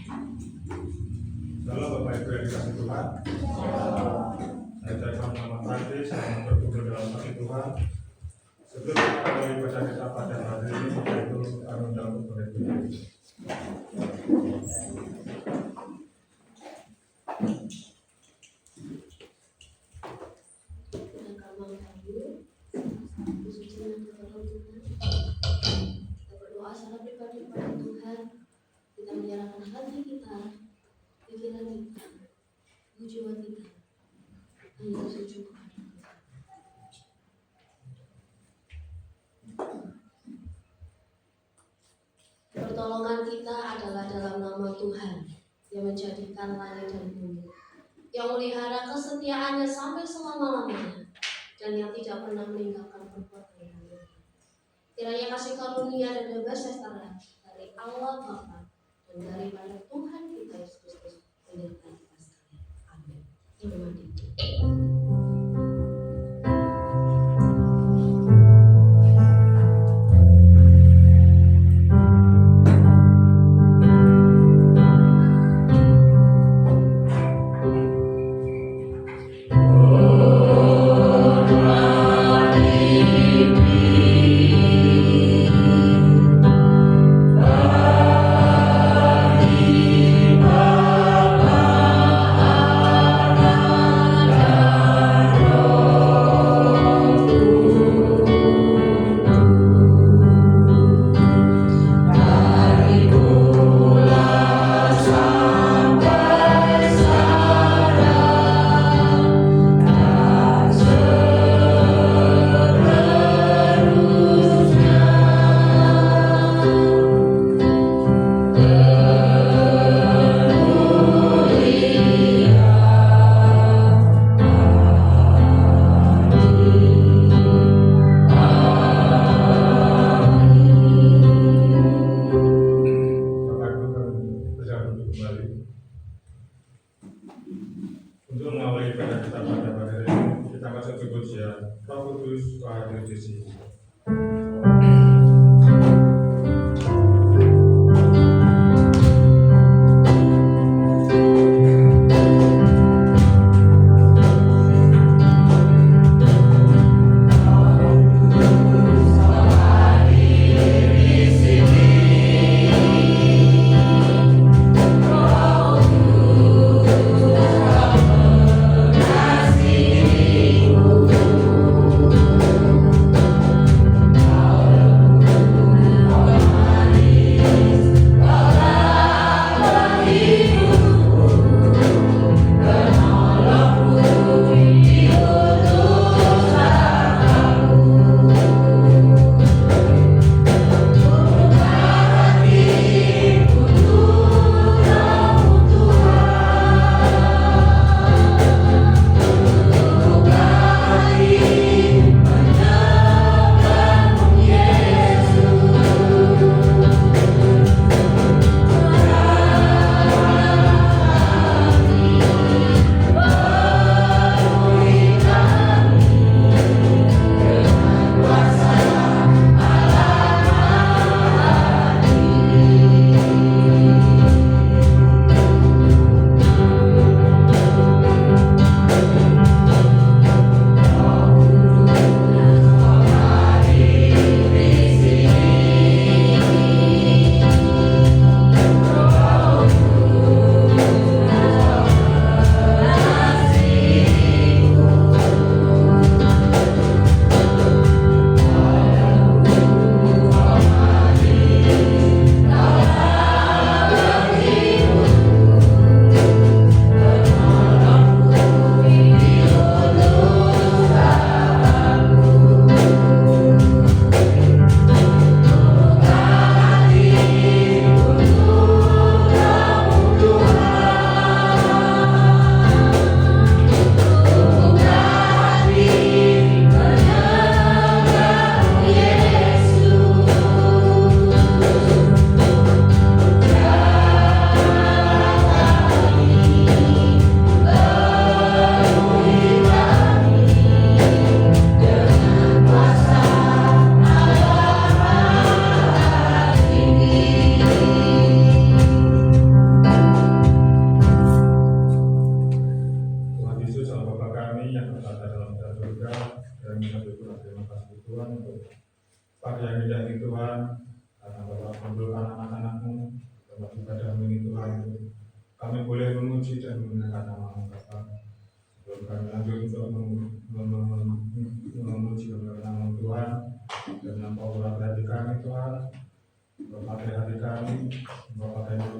Dalam Bapak Ibu yang dikasih Tuhan, saya ucapkan selamat pagi, selamat berkumpul dalam kasih Tuhan. Sebelum kita mulai ibadah kita pada hari ini, yaitu kami dalam berdoa. Secara pribadi kepada Tuhan, kita menyerahkan hati kita, pikiran kita, jiwa kita hanya tertuju kepada Tuhan. Pertolongan kita adalah dalam nama Tuhan yang menjadikan langit dan bumi, yang melihara kesetiaannya sampai selama-lamanya, dan yang tidak pernah meninggalkan perbuatannya. Kiranya kasih karunia dan bebas sejahtera dari Allah Bapa dan daripada Tuhan kita Yesus Kristus menyertai kita sekalian. Amin. Amin. Untuk mengawali ibadah kita pada hari ini, kita akan sebut ya, Roh Kudus hadir di sini.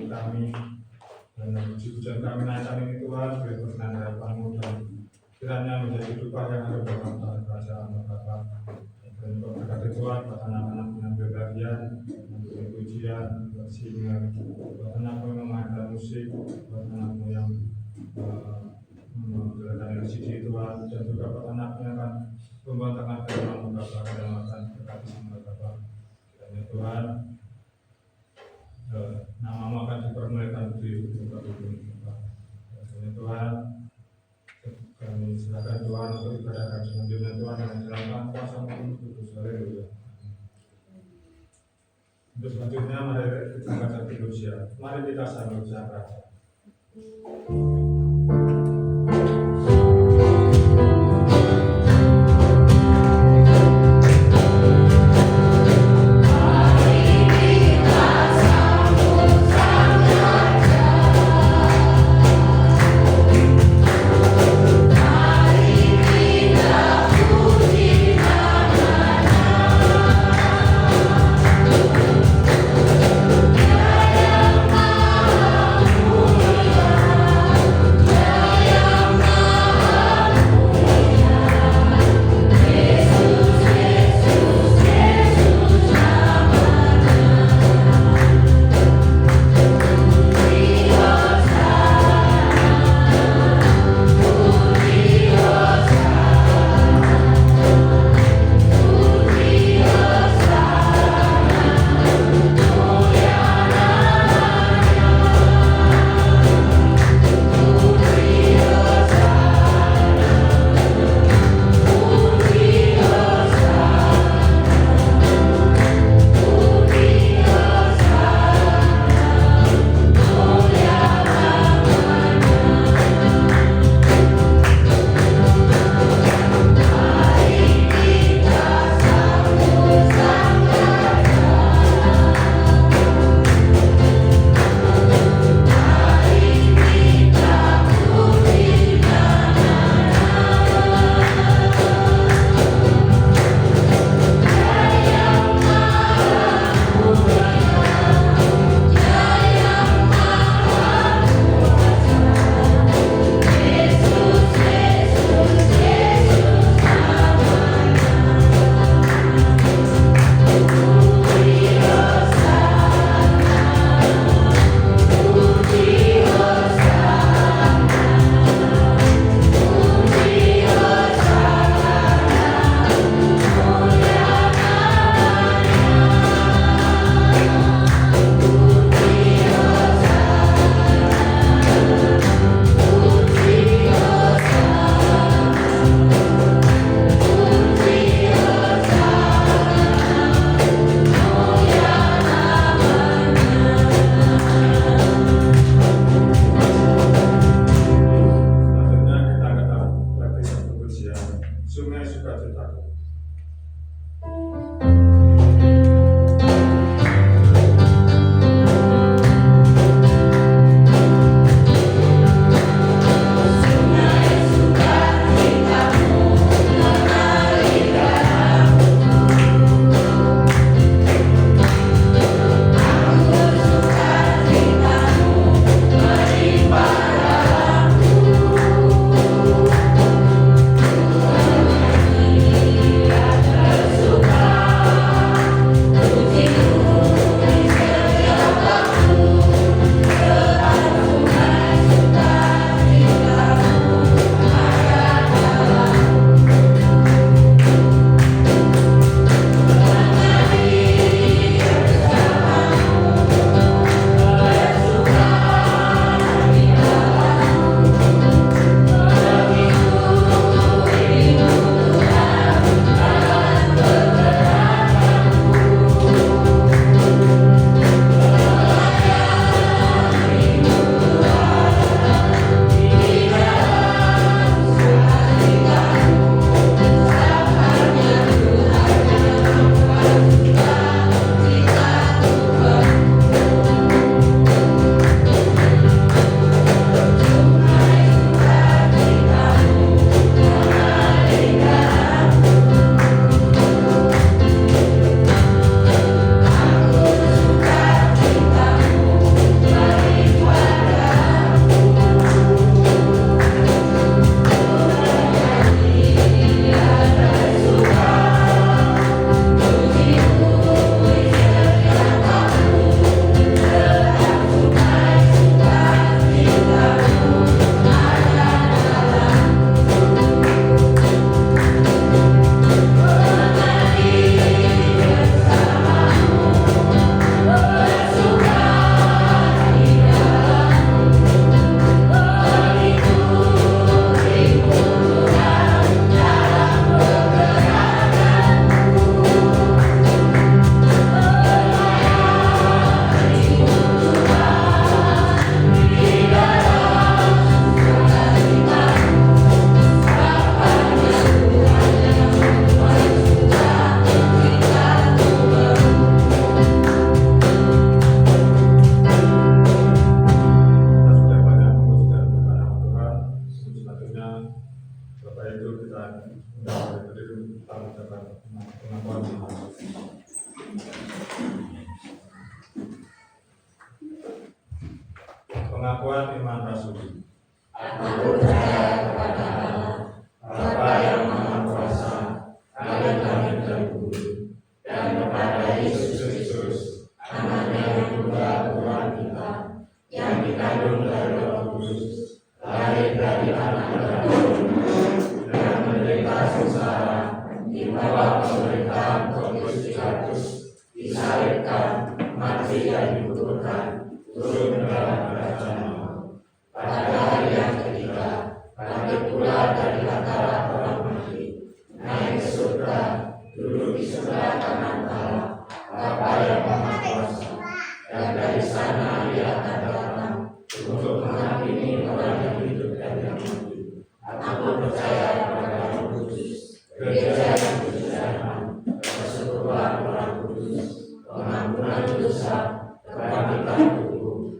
bagi kami. Dan puji-pujian kami naikkan ini Tuhan, beri berkenan harapan-Mu dan kiranya menjadi upah yang ada dalam kerajaan Bapa. Dan berkati Tuhan buat anak-anak yang berbahagia, memberi pujian, bersinar, buat anak yang memainkan musik, buat anak yang menjalankan LCD Tuhan, dan juga buat anak yang akan membantahkan dalam Bapa dan akan berkati sama Bapa. Kiranya Tuhan, nama-Mu akan dipermuliakan di tempat ini Bapa. Kiranya Tuhan, kami silakan Tuhan untuk ibadah kami selanjutnya Tuhan yang menjalankan kuasa-Mu kudus. Haleluya. Untuk selanjutnya mari kita baca Filosia. Mari kita sambut sang Raja. kita ucapkan pengakuan iman. Pengakuan iman rasuli. Aku percaya kepada Allah, Bapa yang Maha Kuasa, Raja langit dan bumi, dan kepada Yesus Kristus, anaknya yang tunggal Tuhan kita, yang dikandung dari Roh Kudus, lahir dari anak Daud, yang menderita sengsara di bawah pemerintahan Pontius Pilatus, disalibkan, mati dan dikuburkan, turun ke dalam kerajaan maut. Pada hari yang ketiga, bangkit pula dari antara orang mati, naik ke surga, duduk di sebelah kanan Allah, Bapa yang Maha Kuasa, dan dari sana Dia akan datang untuk menghakimi orang yang hidup dan yang mati. Aku percaya kepada Roh Kudus, Gereja yang berjamaah, persekutuan orang kudus, pengampunan dosa, kebangkitan tubuh,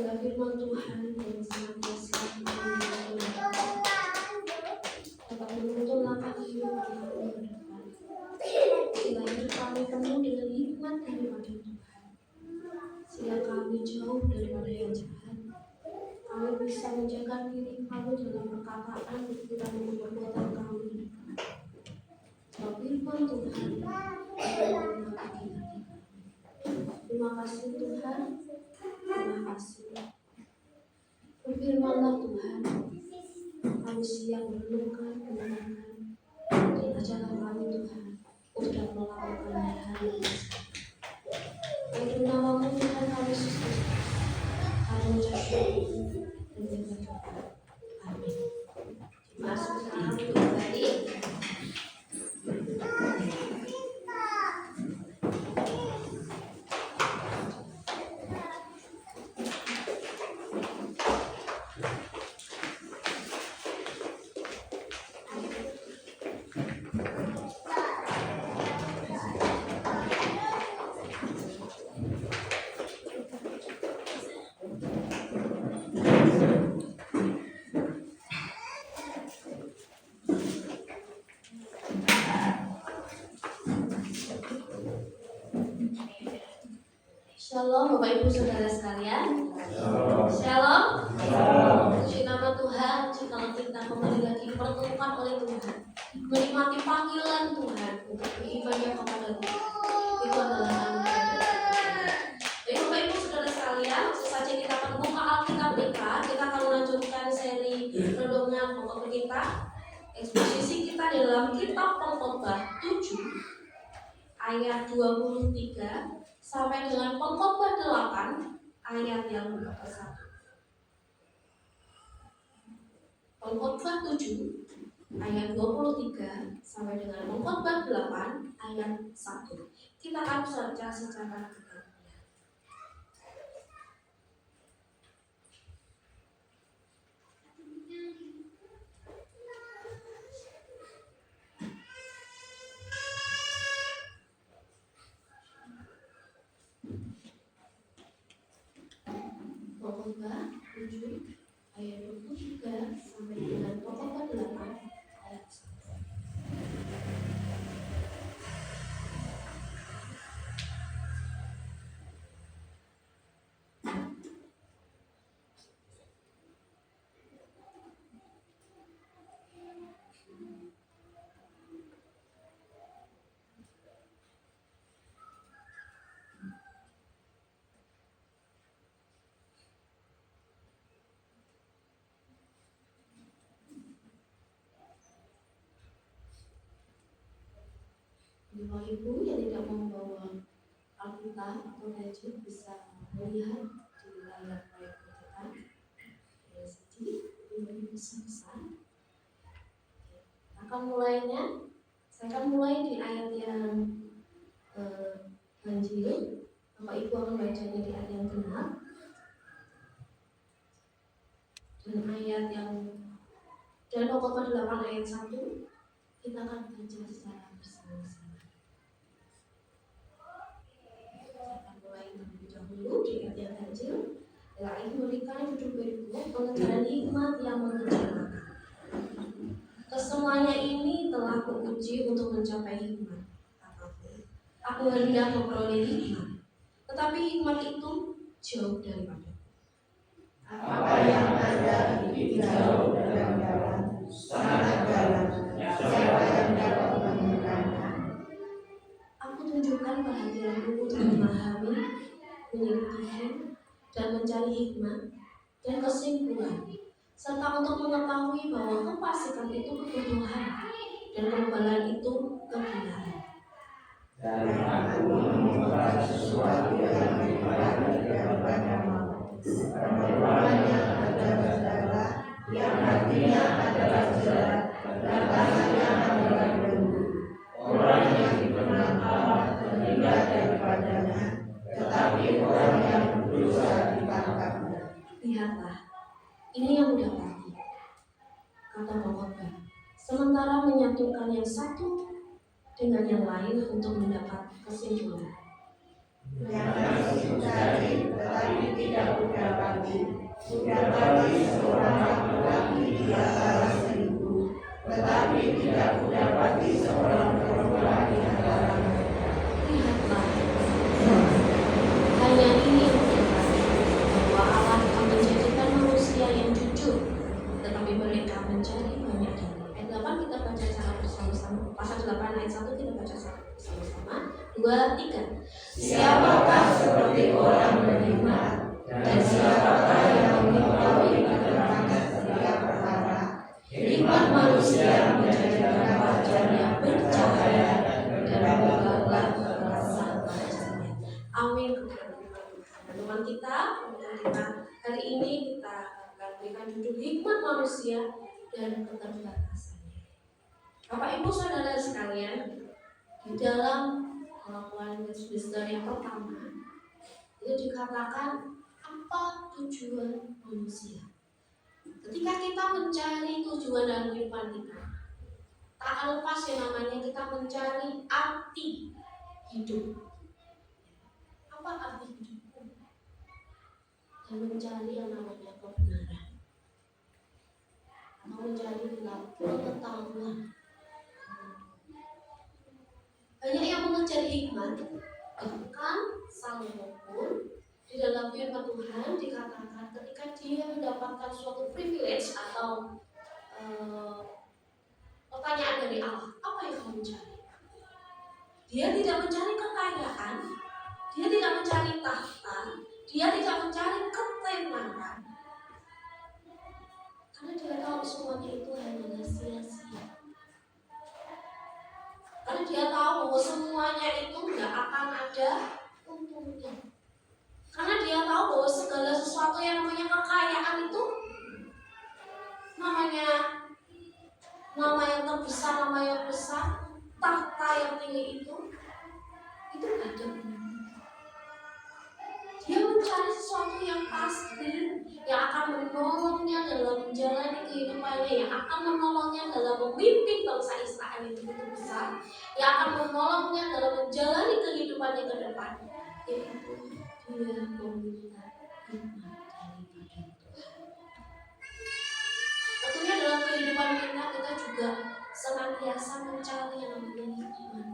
Sehingga firman Tuhan yang senantiasa dapat menuntun langkah hidup kami ke depan. Sehingga hidup kami penuh dengan hikmat daripada Tuhan. Sehingga kami jauh daripada yang jahat. Kami bisa menjaga diri kami dalam perkataan, pikiran, dan perbuatan kami. Sebab firman Tuhan adalah kita. Terima kasih Tuhan. Terima kasih. Berfirmanlah Tuhan. Kami siap merenungkan kebenaran dan ajaran kami Tuhan untuk dapat melakukan hal yang besar. Untuk namamu Tuhan kami Yesus Kristus. Kami mengucap syukur dan berdoa. Amin. Terima kasih sekarang untuk kembali. Shalom Bapak Ibu Saudara sekalian. Shalom. Puji nama Tuhan. Jikalau kita kembali lagi dipertemukan oleh Tuhan, menikmati panggilan Tuhan untuk beribadah kepada Tuhan, itu adalah anugerah dari Tuhan. Baik Bapak Ibu Saudara sekalian, sesaja kita akan buka Alkitab kita akan melanjutkan seri renungan pokok kita. Eksposisi kita di dalam kitab Pengkhotbah 7 ayat 23 sampai dengan Pengkhotbah 8 ayat yang ke-1. Pengkhotbah 7 ayat 23 sampai dengan Pengkhotbah 8 ayat 1. Kita akan baca secara bergantian. Pengkhotbah 7 ayat 23 sampai dengan Pengkhotbah 8 ayat 1. Bapak Ibu yang tidak membawa Alkitab atau gadget bisa melihat di layar proyektor kita. LCD lebih besar. Akan mulainya, saya akan mulai di ayat yang ganjil. Bapak Ibu akan bacanya di ayat yang genap. Dan ayat yang dan Pengkhotbah 8 ayat 1 kita akan baca secara bersama-sama. Dulu di ayat yang ganjil, lagi memberikan judul berikut pengejaran hikmat yang mengejarkan. Kesemuanya ini telah kuuji untuk mencapai hikmat. Aku hendak memperoleh hikmat, tetapi hikmat itu jauh daripada. Apa yang ada itu jauh dan dalam, sangat dalam. Siapa yang dapat menemukannya? Aku tunjukkan perhatianku untuk memahami, menyelidiki, dan mencari hikmat dan kesimpulan, serta untuk mengetahui bahwa kefasikan itu kebodohan dan kebenaran itu kegilaan. Dan aku menemukan sesuatu yang lebih baik daripada maut. Perempuannya adalah segala, yang hatinya adalah jerat, dan tangannya adalah lembu. Orang yang dikenal Allah terhindar daripadanya, tetapi orang yang berdosa ditangkapnya. Lihatlah, ini yang mudah mati, kata Pengkhotbah. Sementara menyatukan yang satu dengan yang lain untuk mendapat kesimpulan. yang masih mencari tetapi tidak kudapati. Kudapati seorang laki-laki di antara 1000, tetapi tidak kudapati seorang perempuan di antara mereka. Lihatlah, hanya ini yang terjadi, bahwa Allah akan menjadikan manusia yang jujur, tetapi mereka mencari banyak dalil. Ayat 8 kita baca secara bersama-sama. Pasal 8 ayat 1 kita baca secara bersama-sama. 2, 3. Siapakah seperti orang beriman, dan siapakah yang mengetahui keterangan setiap perkara? Hikmat manusia menjadikan wajahnya bercahaya dan membukakan perasaan wajahnya. Amin. Teman kita hari ini kita akan berikan judul hikmat manusia dan keterbatasannya. Bapak Ibu Saudara sekalian, di dalam pengakuan Yesus yang pertama itu dikatakan apa tujuan manusia. Ketika kita mencari tujuan dalam kehidupan kita, tak akan lepas yang namanya kita mencari arti hidup. Apa arti hidupku? Dan mencari yang namanya kebenaran, atau mencari pengetahuan. Banyak yang mengejar hikmat, bahkan Salomo pun di dalam firman Tuhan dikatakan ketika dia mendapatkan suatu privilege atau pertanyaan dari Allah, apa yang kamu cari? Dia tidak mencari kekayaan, dia tidak mencari tahta, dia tidak mencari ketenaran, karena dia tahu semuanya itu hanyalah sia-sia. Karena dia tahu bahwa semuanya itu nggak akan ada untungnya. Karena dia tahu bahwa segala sesuatu yang namanya kekayaan itu, namanya nama yang terbesar, nama yang besar, tahta yang tinggi itu nggak ada gunanya. Dia mencari sesuatu yang pasti, yang akan menolongnya dalam menjalani kehidupannya, yang akan menolongnya dalam memimpin bangsa Israel itu besar, yang akan menolongnya dalam menjalani kehidupannya ke depan, yaitu dia meminta hikmat daripada Tuhan. Tentunya dalam kehidupan kita juga senantiasa mencari yang namanya hikmat.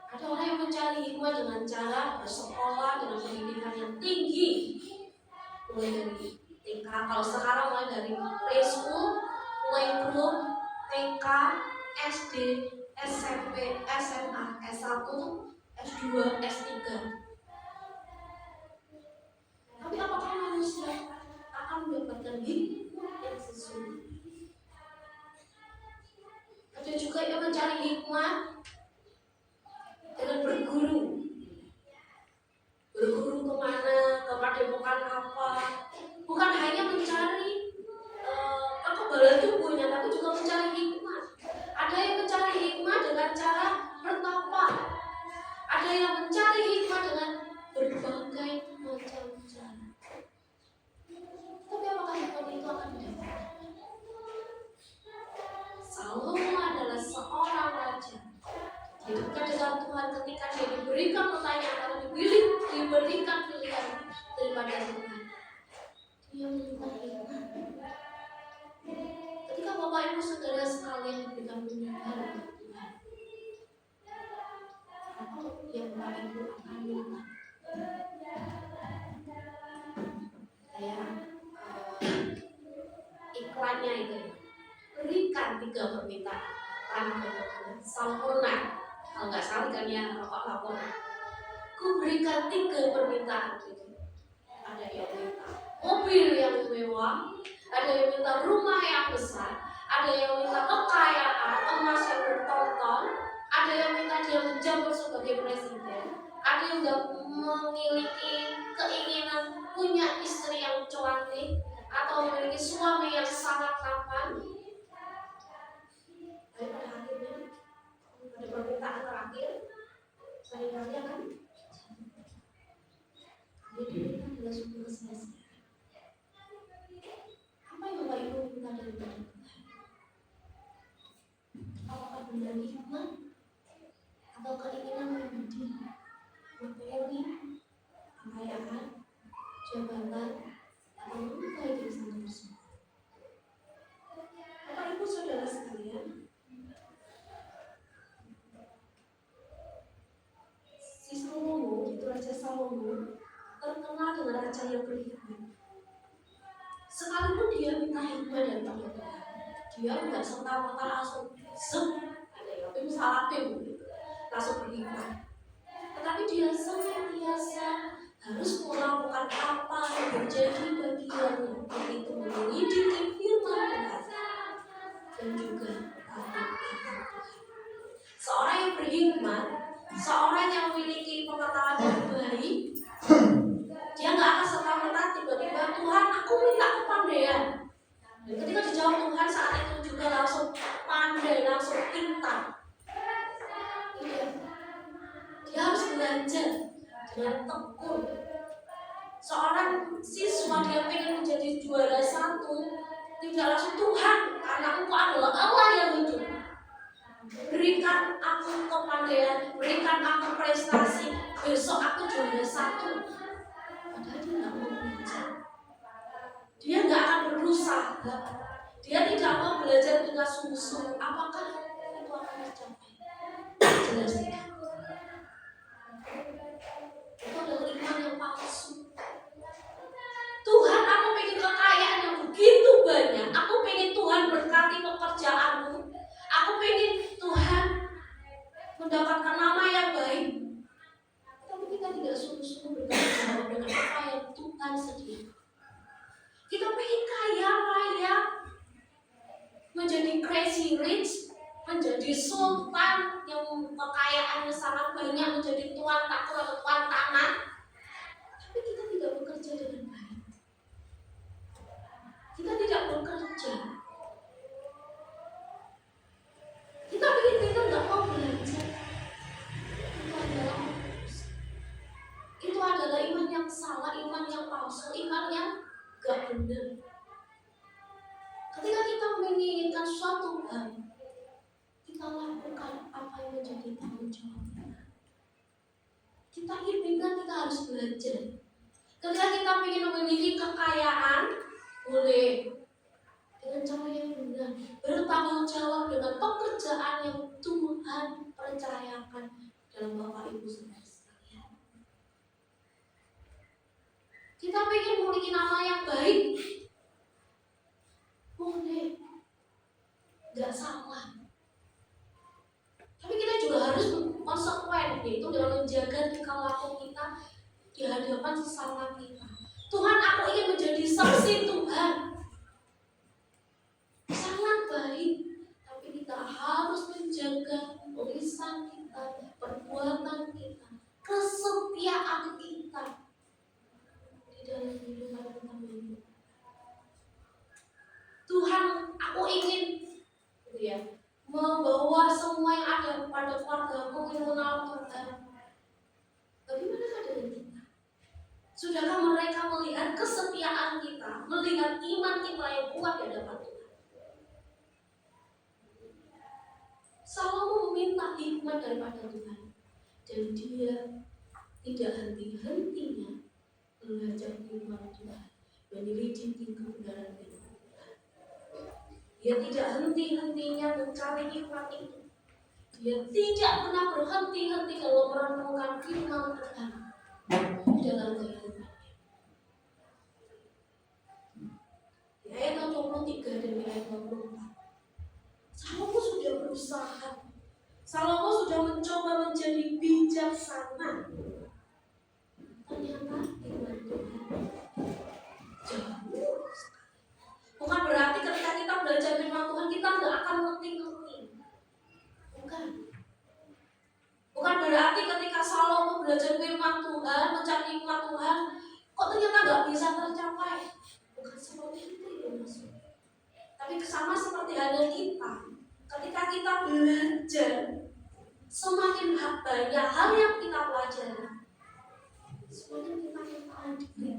Ada orang yang mencari hikmat dengan cara bersekolah dengan pendidikan yang tinggi, mulai dari TK, kalau sekarang mulai dari preschool, playgroup, TK, SD, SMP, SMA, S1, S2, S3. Tapi apakah manusia akan mendapatkan hikmat yang sesungguhnya? Ada juga yang mencari hikmat dengan berguru kemana, kepada bukan apa, bukan hanya mencari kekebalan tubuhnya, tapi juga mencari hikmat. Ada yang mencari hikmat dengan cara bertapa, ada yang mencari hikmat dengan berbagai macam cara. Tapi apakah hikmat itu akan didapatkan? Salomo adalah seorang raja. Dia dekat dengan Tuhan ketika dia diberikan pertanyaan atau diberikan pilihan daripada Tuhan. Dia minta hikmat. Ketika Bapak Ibu Saudara sekalian diberikan pilihan untuk Tuhan, apa yang Bapak Ibu akan minta? Saya iklannya itu berikan 3 permintaan tanpa sempurna. Kalau nggak salah kan ya rokok laporan. Ku berikan 3 permintaan gitu. Ada yang minta mobil yang mewah, ada yang minta rumah yang besar, ada yang minta kekayaan, emas yang bertonton, ada yang minta dia menjabat sebagai presiden, ada yang memiliki keinginan punya istri yang cantik atau memiliki suami yang sangat tampan. Tapi pada akhirnya pada permintaan terakhir saya katakan jadi itu adalah suatu kesia-siaan. Apa yang Bapak Ibu minta daripada Tuhan? Apakah benar hikmat atau keinginan pribadi? Dia nggak serta-merta langsung tapi salah langsung berhikmat. Tetapi dia senantiasa harus melakukan apa yang menjadi bagiannya, yaitu menyelidiki firman Tuhan dan juga taat. Seorang yang berhikmat, seorang yang memiliki pengetahuan yang baik, dia nggak akan serta-merta tiba-tiba Tuhan aku minta kepandaian. Dan ketika dijawab Tuhan saat itu juga langsung pandai, langsung pintar. Dia harus belajar dengan tekun. Seorang siswa dia pengen menjadi juara satu, tidak langsung Tuhan karena Engkau adalah Allah yang hidup, berikan aku kepandaian, berikan aku prestasi, besok aku juara satu. Padahal dia tidak mau belajar. Dia nggak akan berusaha. Dia tidak mau belajar dengan sungguh-sungguh. Apakah itu akan tercapai? Jelas tidak. Itu adalah iman yang palsu. Tuhan, aku pengen kekayaan yang begitu banyak. Aku pengen Tuhan berkati pekerjaanmu. Aku pengen Tuhan mendapatkan nama yang baik. Tapi kita tidak sungguh-sungguh bertanggung jawab dengan apa yang Tuhan sediakan. Kita pengen kaya raya, menjadi crazy rich, menjadi sultan yang kekayaannya sangat banyak, menjadi tuan takur atau tuan tanah. Tapi kita tidak bekerja dengan baik. Kita tidak bekerja. Kita nggak mau belajar. Itu adalah iman yang salah, iman yang palsu, iman yang gak benar. Ketika kita menginginkan suatu hal, kita lakukan apa yang menjadi tanggung jawab kita. Kita inginkan kita harus belajar. Ketika kita ingin memiliki kekayaan, boleh dengan cara yang benar, bertanggung jawab dengan pekerjaan yang Tuhan percayakan dalam Bapak Ibu Saudara sekalian. Kita ingin memiliki nama yang baik, boleh, nggak salah. Tapi kita juga harus konsekuen, yaitu dalam menjaga tingkah laku kita di hadapan sesama kita. Tuhan, aku ingin menjadi saksi Tuhan. Sangat baik, tapi kita harus menjaga lisan kita, perbuatan kita, kesetiaan kita di dalam kehidupan kita ini. Tuhan, aku ingin membawa semua yang ada pada keluargaku ke mengenal Tuhan. Bagaimana keadaan kita? Sudahkah mereka melihat kesetiaan kita, melihat iman kita yang kuat di hadapan Tuhan? Salomo meminta hikmat daripada Tuhan, dan dia tidak henti-hentinya belajar firman Tuhan, menyelidiki kebenaran firman Tuhan. Dia tidak henti-hentinya mencari hikmat itu. Dia tidak pernah berhenti-henti dalam merenungkan firman Tuhan di dalam kehidupannya. Di ayat 23 dan ayat 24, Salomo sudah berusaha. Salomo sudah mencoba menjadi bijaksana. Ternyata firman Tuhan jauh. Bukan berarti ketika kita belajar firman Tuhan kita tidak akan ngerti-ngerti. Bukan berarti ketika Salomo belajar firman Tuhan, mencari hikmat Tuhan, kok ternyata nggak bisa tercapai. Bukan seperti itu ya maksudnya. Tapi sama seperti halnya kita, ketika kita belajar, semakin banyak hal yang kita pelajari, semakin kita mengetahui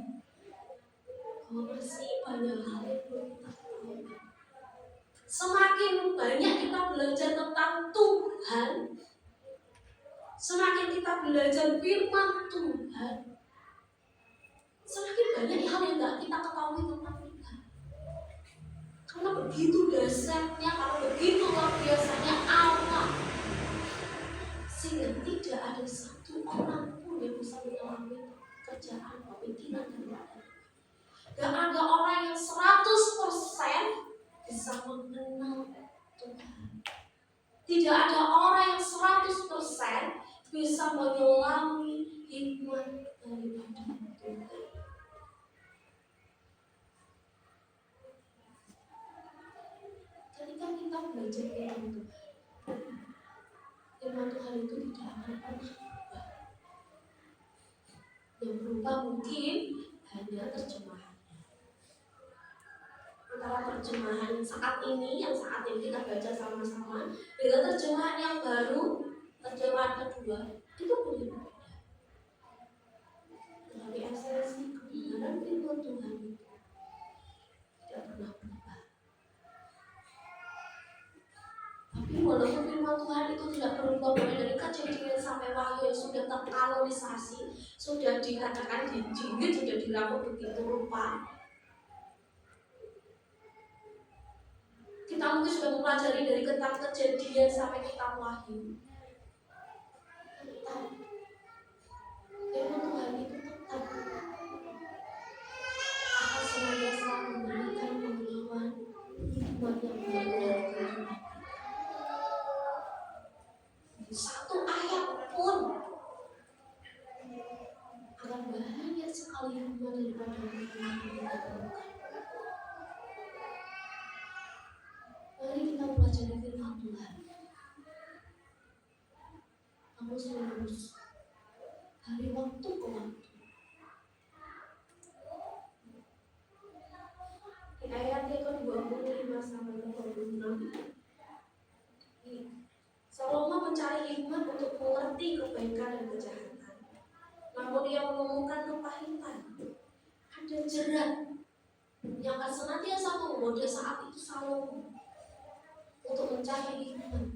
bahwa masih banyak hal yang belum kita tahu. Semakin banyak kita belajar tentang Tuhan, semakin kita belajar firman Tuhan, semakin banyak hal yang tidak kita ketahui tentang Tuhan. Karena begitu dasarnya, karena begitu luar biasanya Allah, sehingga tidak ada satu orang pun yang bisa mengalami kerjaan, pemikiran dan badan. Gak ada orang yang 100% bisa mengenal Tidak ada orang yang 100% bisa menyelami hikmat daripada Tuhan. Ketika kita belajar firman Tuhan itu tidak akan pernah berubah. Yang berubah mungkin hanya terjemahannya. Antara terjemahan saat ini, yang saat ini kita baca sama-sama, dengan terjemahan yang baru, terjemahan kedua, itu boleh berbeda. Tetapi esensi kebenaran firman Tuhan itu tidak pernah berubah. Tapi walaupun firman Tuhan itu tidak berubah mulai dari Kejadian sampai Wahyu yang sudah terkanonisasi, sudah dikatakan dijilid, sudah dirangkum begitu rupa. Kita mungkin sudah mempelajari dari kitab Kejadian sampai kitab Wahyu. Tetap firman Tuhan itu tetap akan senantiasa memberikan pengalaman hikmat yang baru dari kehidupan. Satu ayat pun akan banyak sekali hikmat daripada yang kita temukan. Mari kita pelajari firman Tuhan. Terus dari waktu ke waktu. Di ayat yang ke-25 sampai ke-26. Salomo mencari hikmat untuk mengerti kebaikan dan kejahatan. Namun dia menemukan kepahitan. Ada jerat yang akan senantiasa menggoda saat itu Salomo untuk mencari hikmat,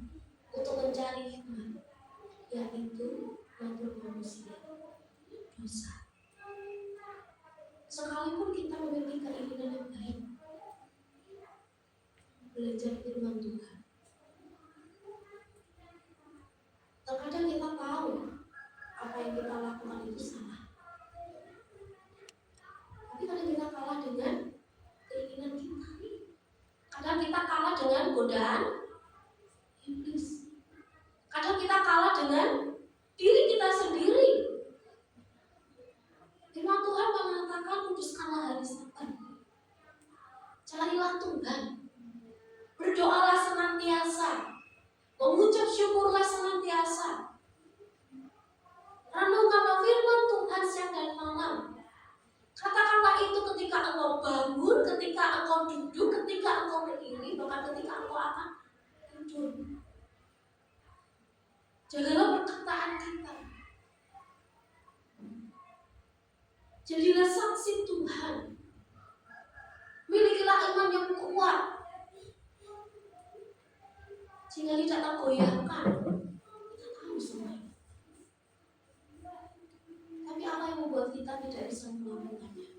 yaitu natur manusia, dosa. Sekalipun kita memiliki keinginan yang baik, belajar firman Tuhan, terkadang kita tahu apa yang kita lakukan itu salah, tapi kadang kita kalah dengan keinginan kita. Kadang kita kalah dengan godaan iblis. Kadang kita kalah dengan diri kita sendiri. Firman Tuhan mengatakan, kuduskanlah hari Sabat. Carilah Tuhan. Berdoalah senantiasa. Mengucap syukurlah senantiasa. Renungkanlah firman Tuhan siang dan malam. Katakanlah itu ketika engkau bangun, ketika engkau duduk, ketika engkau berdiri, bahkan ketika engkau akan tidur. Jagalah perkataan kita. Jadilah saksi Tuhan. Milikilah iman yang kuat, sehingga tidak tergoyahkan. Kita tahu semuanya. Tapi apa yang membuat kita tidak bisa melakukannya?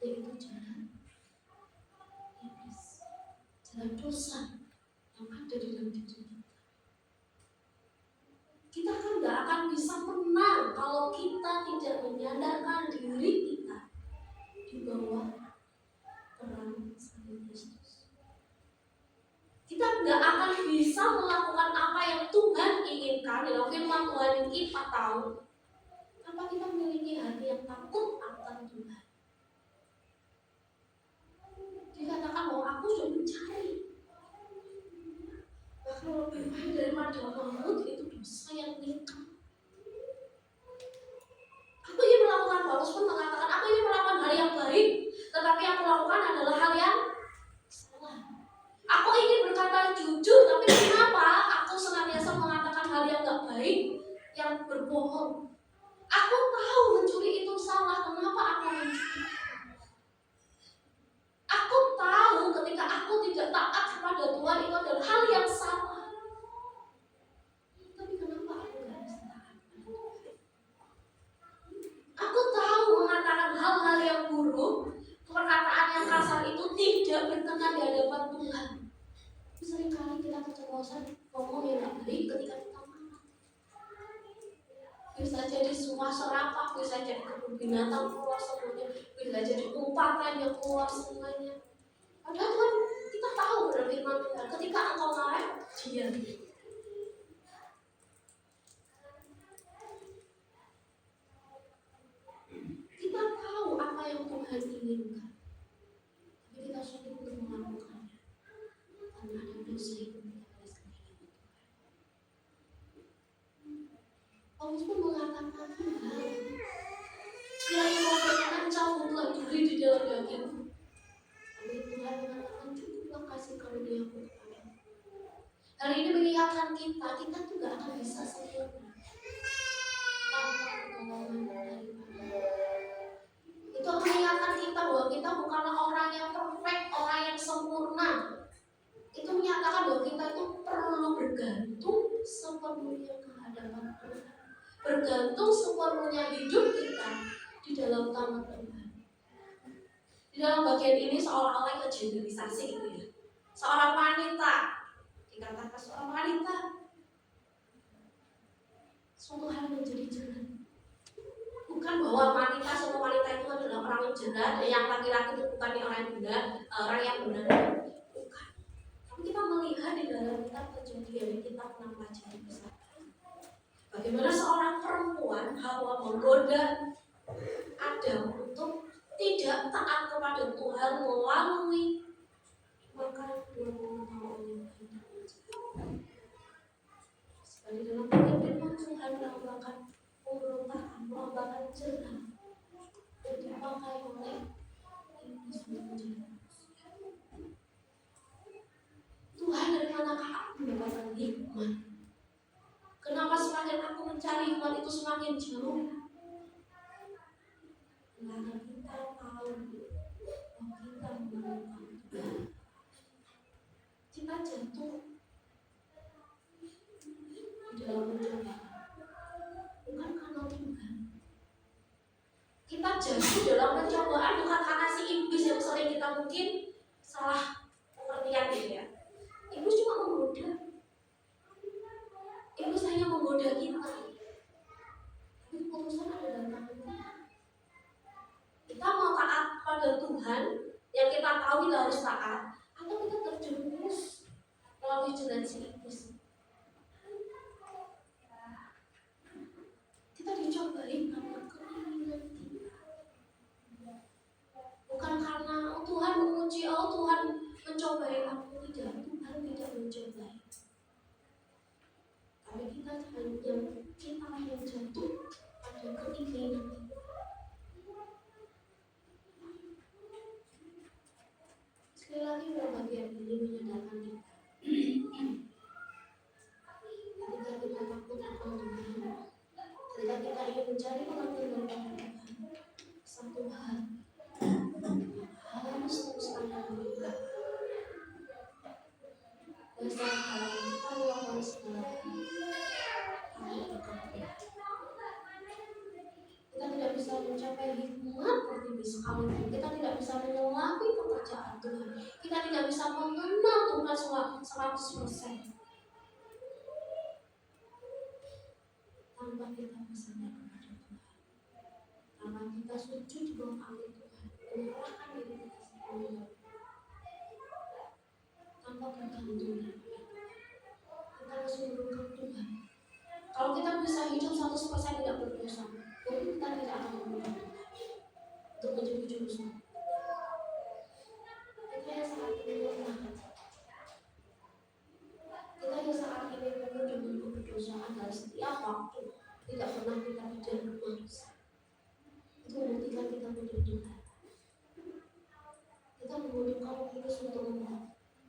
Yaitu jalan iblis, jalan dosa yang ada di dalam diri kita. Kita kan gak akan bisa menang kalau kita tidak menyadarkan diri kita di bawah terang salib Kristus. Kita gak akan bisa melakukan apa yang Tuhan inginkan dalam firman Tuhan yang kita tahu tanpa kita memiliki hati yang takut akan Tuhan. Dikatakan bahwa aku sudah mencari, bahkan lebih baik daripada maut itu dosa yang nikah. Aku ingin melakukan, Paulus pun mengatakan, aku ingin melakukan hal yang baik, tetapi yang aku lakukan adalah hal yang salah. Aku ingin berkata jujur, tapi kenapa aku senantiasa mengatakan hal yang gak baik, yang berbohong? Aku tahu mencuri itu salah, kenapa aku mencuri? Aku tahu ketika aku tidak taat kepada Tuhan itu adalah hal yang salah. Tapi kenapa aku gak bisa taat? Aku tahu mengatakan hal-hal yang buruk, perkataan yang kasar itu tidak berkenan di hadapan Tuhan. Seringkali kita keceplosan ngomong yang gak baik ketika kita marah. Bisa jadi sumpah serapah, bisa jadi kebun binatang keluar semuanya, bisa jadi umpatan yang keluar semuanya. Padahal Tuhan, kita tahu benar firman Tuhan. Ketika engkau marah, diam. Kita tahu apa yang Tuhan inginkan, tapi kita sulit untuk melakukannya karena ada dosa yang kita sendiri. Paulus pun mengatakan, Tuhan, kiranya kau berkenan cabutlah duri di dalam dagingku. Tapi Tuhan mengatakan, cukuplah kasih karuniaku kepadamu. Hari ini mengingatkan kita tuh gak akan bisa sempurna tanpa pertolongan daripada. Itu mengingatkan kita bahwa kita bukanlah orang yang perfect, orang yang sempurna. Itu menyatakan bahwa kita itu perlu bergantung sepenuhnya kehadapan Tuhan, bergantung sepenuhnya hidup kita di dalam tangan Tuhan. Di dalam bagian ini seolah-olah generalisasi gitu ya. Seorang wanita, dikatakan seorang wanita, suatu hal yang menjadi jelas. Bukan bahwa wanita, semua wanita itu adalah orang yang jelas, dan yang laki-laki itu bukan orang yang benar, orang yang benar. Bukan. Tapi kita melihat di dalam kitab Kejadian yang kita pernah pelajari bersama. Bagaimana seorang perempuan Hawa menggoda Adam untuk tidak taat kepada Tuhan melalui makan 20 tahun sekali dalam firman Tuhan melambangkan pemberontakan, melambangkan jerah dan dipakai oleh iblis untuk menjadi manusia. Tuhan, dari manakah aku mendapatkan hikmat? Kenapa semakin aku mencari hikmat itu semakin jauh? Karena kita tahu bahwa kita memerlukan Tuhan. Kita jatuh di dalam pencobaan bukan karena Tuhan. Kita jatuh dalam pencobaan bukan karena si iblis yang sering kita mungkin salah pengertian gitu ya. Iblis cuma menggoda. Iblis hanya menggoda kita. Tapi keputusan ada dalam tangan kita. Kita mau taat pada Tuhan yang kita tahu kita harus taat, atau kita terjerumus melalui jalan si iblis. Kita dicobai karena keinginan kita, bukan karena Tuhan menguji, Tuhan mencobai aku. Tidak, Tuhan tidak mencobai. Tapi kita hanya jatuh pada keinginan kita. Sekali lagi bagian ini menyadarkan kita ketika kita takut akan Tuhan, ketika kita ingin mencari pengampunan dari Tuhan, satu hal harus terus ada di kita. Dasar hal kita melakukan segala kita tidak bisa mencapai hikmat optimis sekalipun kita tidak bisa melewati pekerjaan Tuhan, kita tidak bisa mengenal Tuhan 100% tanpa kita bersandar kepada Tuhan, tanpa kita sujud di bawah kaki Tuhan, menyerahkan diri kita sepenuhnya, tanpa bergantung kepada Tuhan. Kita harus memerlukan Tuhan. Kalau kita bisa hidup 100% tidak berdosa, mungkin kita tidak akan memerlukan Tuhan untuk menjadi juru selamat. Kita yang saat ini lemah, kita yang saat ini penuh dengan keberdosaan dan setiap waktu tidak pernah kita bicara manusia. Itu membuktikan kita butuh Tuhan. Kita membutuhkan Kristus untuk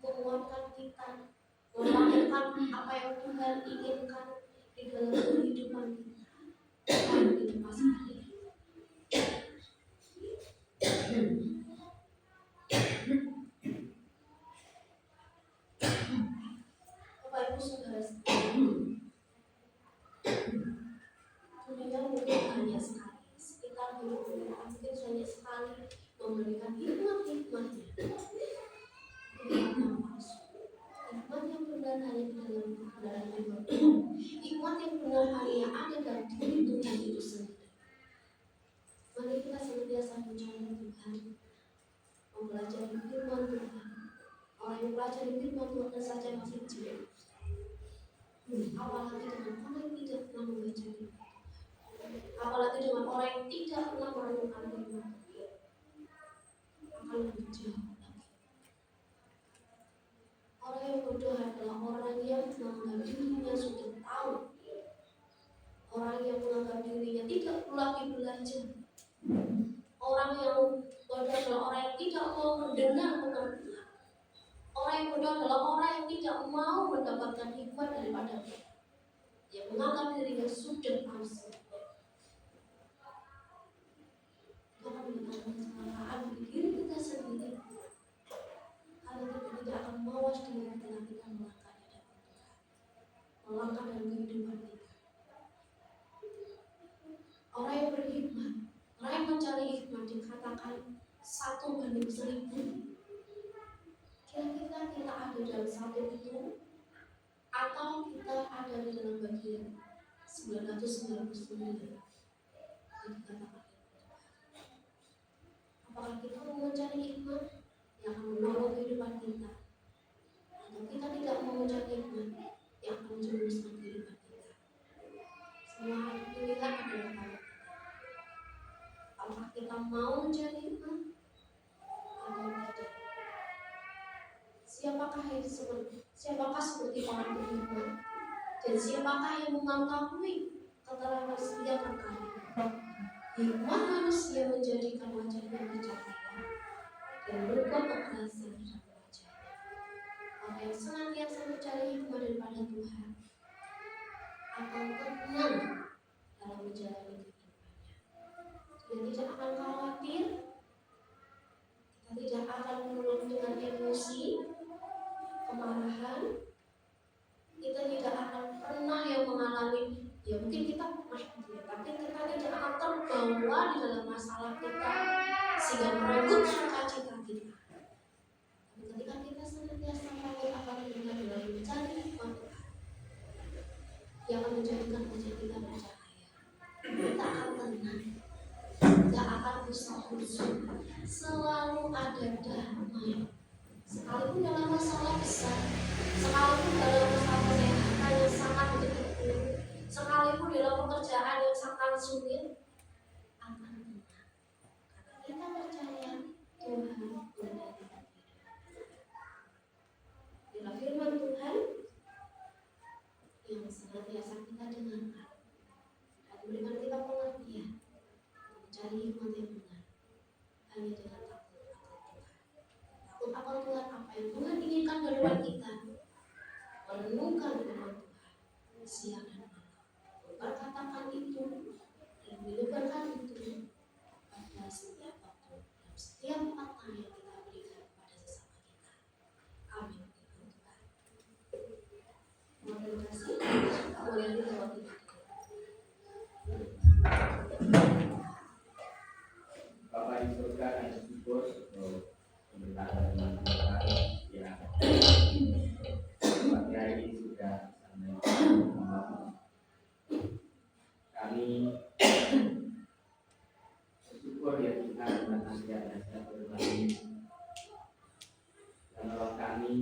menguatkan kita, melakukan apa yang Tuhan inginkan di dalam kehidupan kita dan di masa ini. Bapak Ibu Saudara sekalian, dunia mungkin hanya sekali, sekitar mungkin hanya sekali memberikan hikmat-hikmatnya. Hikmat yang benar hanya di dalam kebenaran firman Tuhan. Hikmat yang benar hanya ada dalam diri Tuhan itu sendiri. Mari kita senantiasa mencari Tuhan, mempelajari firman Tuhan. Orang yang mempelajari firman Tuhan saja masih jelek. Apalagi dengan orang yang tidak pernah membaca firman. Apalagi dengan orang yang tidak pernah merenungkan firman Tuhan. Akan lebih jauh lagi. Orang yang bodoh adalah orang yang menganggap dirinya sudah tahu. Orang yang menganggap dirinya tidak perlu lagi belajar. Orang yang bodoh adalah orang yang tidak mau mendengar pengertian. Orang yang bodoh adalah orang yang tidak mau mendapatkan hikmat daripada Tuhan. Yang menganggap dirinya sudah tahu semua. Itu akan mendatangkan kecelakaan bagi diri kita sendiri. Karena kita tidak akan mawas dengan kita melangkah di hadapan Tuhan. Melangkah dalam kehidupan kita. Orang yang berhikmat, orang yang mencari hikmat dikatakan 1:1000. Kira-kira kita ada dalam satu itu, atau kita ada di dalam bagian 999 yang dikatakan. Apakah kita mau mencari hikmat yang akan menolong kehidupan kita, atau kita tidak mau mencari hikmat yang akan menjerumuskan kehidupan kita? Semua pilihan adalah pada kita. Apakah kita mau mencari hikmat atau tidak? Siapakah seperti orang berhikmat, dan siapakah yang mengetahui keterangan setiap perkara? Hikmat manusia menjadikan wajahnya bercahaya dan berbuat kekerasan dalam wajahnya. Orang yang senantiasa mencari hikmat daripada Tuhan akan tenang dalam menjalani kehidupannya. Dia tidak akan khawatir, kita tidak akan mengeluh dengan emosi, kemarahan. Kita tidak akan pernah yang mengalami, ya mungkin kita pernah gitu ya, tapi kita tidak akan terbawa di dalam masalah kita sehingga merenggut sukacita kita. Tapi ketika kita senantiasa takut akan Tuhan dalam mencari hikmat Tuhan, yang akan menjadikan wajah kita bercahaya, kita akan tenang, tidak akan kusah-kusah, selalu ada damai. Sekalipun dalam masalah besar, sekalipun dalam masalah kesehatan yang sangat begitu, sekalipun dalam pekerjaan yang sangat sulit, akan tenang. Karena kita percaya Tuhan mengendalikan hidup. Bila firman Tuhan yang senantiasa kita dengarkan dan memberikan kita pengertian, mencari hikmat yang benar, hanya dengan akan Tuhan, apa yang Tuhan inginkan dari kita, merenungkan firman Tuhan siang dan malam, berkatakan itu dan menyebarkan itu pada setiap waktu dan setiap kata yang kita berikan kepada sesama kita. Amin. Terima kasih. Kemudian kita Bapak di surga yang bersyukur pemberitahuan Tuhan yang pagi hari ini sudah sampai. Kami bersyukur ya Tuhan dengan nasihat-nasihat berbagai dan tolong kami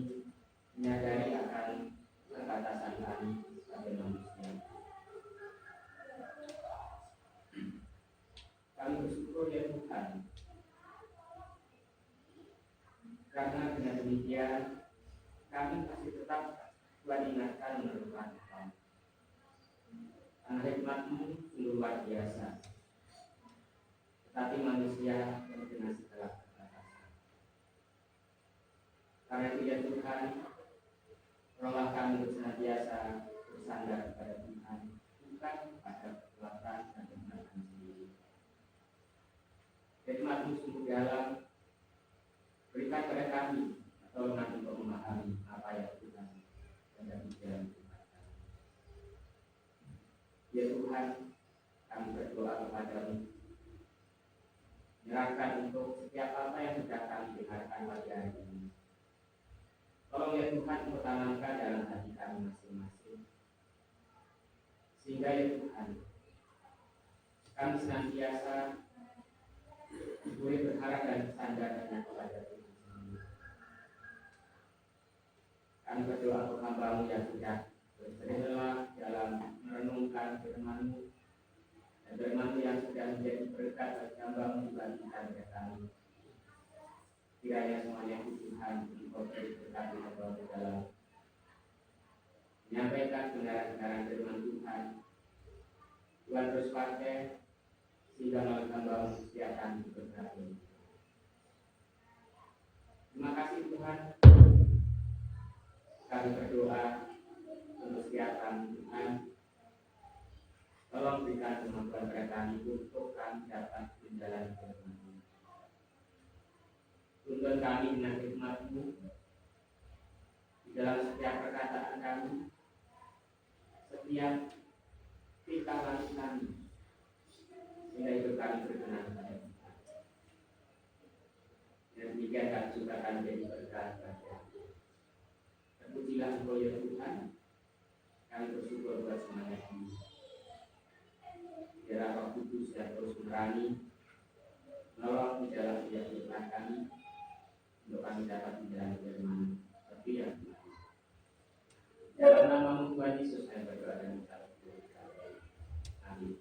menyadari akan keterbatasan kami sebagai manusia. Kami bersyukur ya Tuhan, karena dengan demikian kami masih tetap Tuhan ingatkan memerlukan Tuhan. Karena hikmat-Mu sungguh luar biasa, tetapi manusia dengan segala keterbatasan. Karena itu ya Tuhan, tolonglah kami untuk senantiasa bersandar kepada Tuhan, bukan pada kekuatan dan kebenaran sendiri. Hikmat-Mu sungguh dalam, berikan kepada kami atau nanti untuk memahami apa yang Tuhan hendak jalan Tuhan. Ya Tuhan, kami berdoa kepada-Mu, menyerahkan untuk setiap apa yang sudah kami dengarkan pada hari ini. Tolong ya Tuhan, tanamkan dalam hati kami masing-masing, sehingga ya Tuhan, kami senantiasa boleh berharap dan bersandar hanya kepada Tuhan sendiri. Kami berdoa untuk hamba-Mu yang sudah berserilah dalam merenungkan firman-Mu, dan firman-Mu yang sudah menjadi berkat bagi hamba-Mu dibagikan kepada kami. Kiranya semuanya itu Tuhan Engkau beri berkat di dalam menyampaikan kebenaran-kebenaran firman Tuhan. Tuhan terus pakai sehingga melalui hamba-Mu setiakan diberkati. Terima kasih Tuhan. Kami berdoa untuk kesehatan Tuhan. Tolong berikan kemampuan kepada kami untuk kami dapat menjalani firman-Mu. Tuntun kami dengan hikmat-Mu di dalam setiap perkataan kami, setiap tingkah laku kami, sehingga hidup kami berkenan kepada Tuhan. Dan demikian kami juga akan menjadi berkat bagi terpujilah Engkau ya Tuhan. Kami bersyukur buat semuanya ini. Biar Roh Kudus yang terus menerangi, menolong di dalam setiap firman kami, untuk kami dapat menjalani firman seperti yang Tuhan. Dalam nama Tuhan Yesus saya berdoa dan mengucap amin.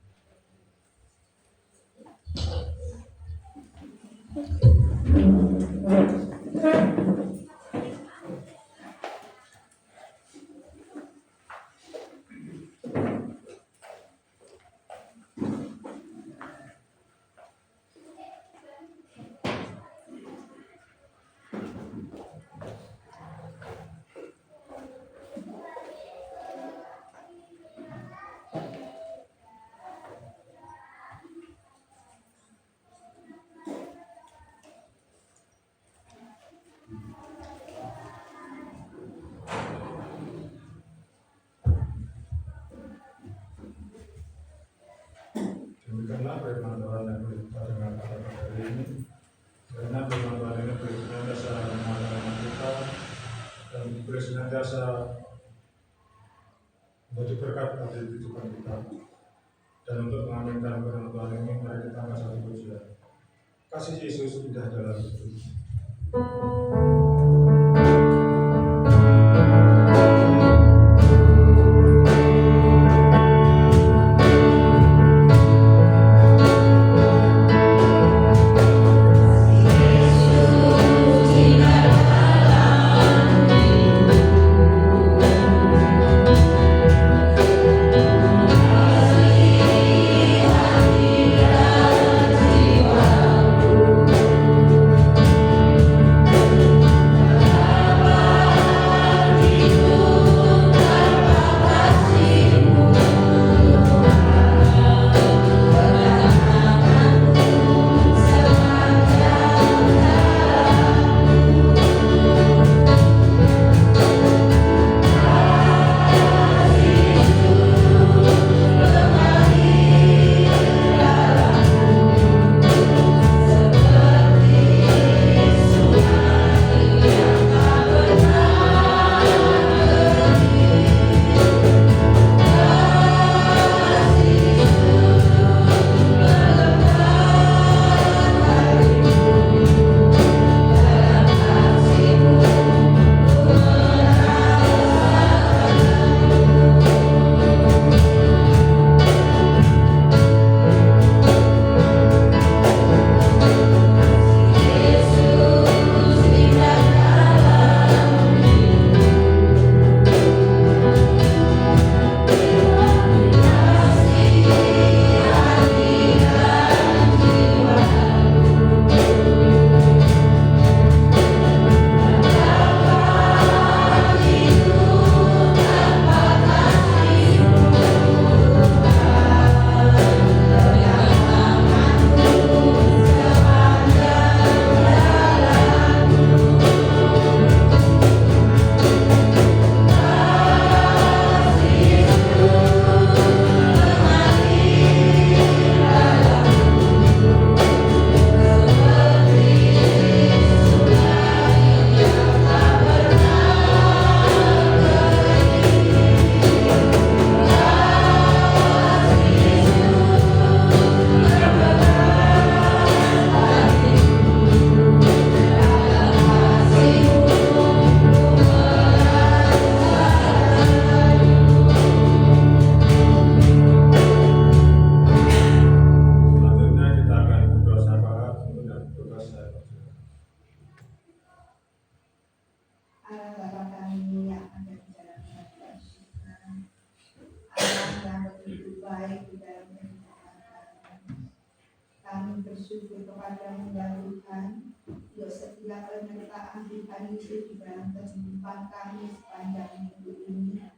Demikianlah firman Tuhan yang kita dengar pada hari ini. Karena firman Tuhan ini beri senantiasa mengajarkan kita dan beri senantiasa menjadi berkat bagi kehidupan kita. Dan untuk mengaminkan firman Tuhan ini, mari kita angkat satu pujian. Kasih Yesus indah dalam hidup. Amin. Allah Bapa kami yang ada di dalam kerajaan surga, Allah yang begitu baik di dalam kehidupan kami. Kami bersyukur kepadamu ya Tuhan untuk setiap penyertaan Tuhan Yesus di dalam kehidupan kami sepanjang minggu ini,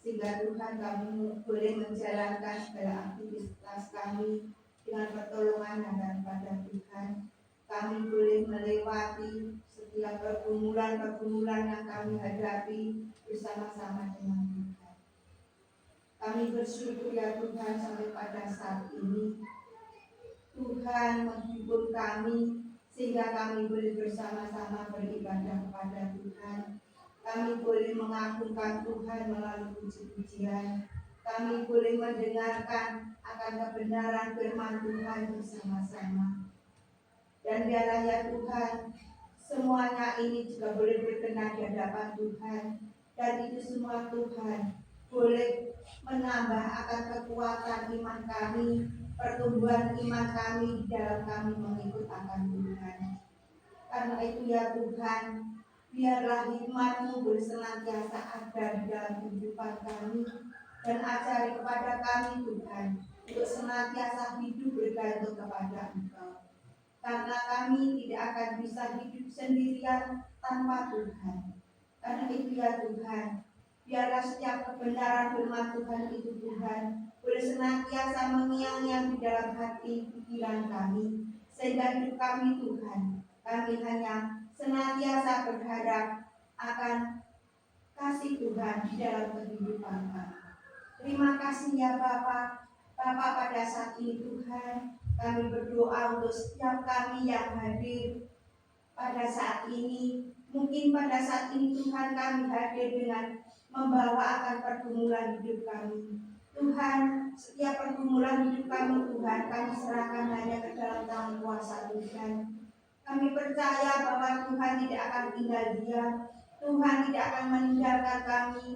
sehingga Tuhan kami boleh menjalankan segala aktivitas kami dengan pertolongan dan pada Tuhan. Kami boleh melewati setiap pergumulan-pergumulan yang kami hadapi bersama-sama dengan Tuhan. Kami bersyukur ya Tuhan sampai pada saat ini Tuhan menghibur kami sehingga kami boleh bersama-sama beribadah kepada Tuhan. Kami boleh mengagungkan Tuhan melalui puji-pujian. Kami boleh mendengarkan akan kebenaran firman Tuhan bersama-sama. Dan biarlah ya Tuhan, semuanya ini juga boleh berkenan di hadapan Tuhan. Dan itu semua Tuhan boleh menambah akan kekuatan iman kami, pertumbuhan iman kami di dalam kami mengikut akan Tuhan. Karena itu ya Tuhan, biarlah hikmat-Mu boleh senantiasa ada di dalam kehidupan kami, dan ajari kepada kami Tuhan untuk senantiasa hidup bergantung kepada Engkau. Karena kami tidak akan bisa hidup sendirian tanpa Tuhan. Karena itu ya Tuhan, biarlah setiap kebenaran firman Tuhan itu Tuhan boleh senantiasa mengiang-iang di dalam hati pikiran kami, sehingga hidup kami Tuhan, kami hanya senantiasa berharap akan kasih Tuhan di dalam kehidupan kami. Terima kasih ya Bapa pada saat ini Tuhan, kami berdoa untuk setiap kami yang hadir pada saat ini. Mungkin pada saat ini Tuhan kami hadir dengan membawa akan pergumulan hidup kami. Tuhan, setiap pergumulan hidup kami Tuhan, kami serahkan hanya ke dalam tangan kuasa Tuhan. Kami percaya bahwa Tuhan tidak akan tinggal diam. Tuhan tidak akan meninggalkan kami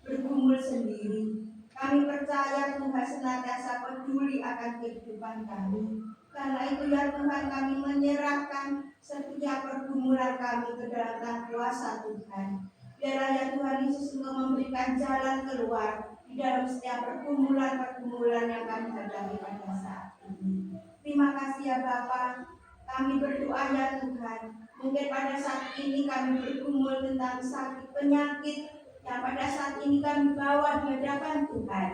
bergumul sendiri. Kami percaya Tuhan senantiasa peduli akan kehidupan kami. Karena itu ya Tuhan, kami menyerahkan setiap pergumulan kami ke dalam tangan kuasa Tuhan. Biarlah ya Tuhan Yesus untuk memberikan jalan keluar di dalam setiap pergumulan-pergumulan yang kami hadapi pada saat ini. Terima kasih ya Bapa. Kami berdoa ya Tuhan. Mungkin pada saat ini kami bergumul tentang sakit penyakit yang pada saat ini kami bawa di hadapan Tuhan.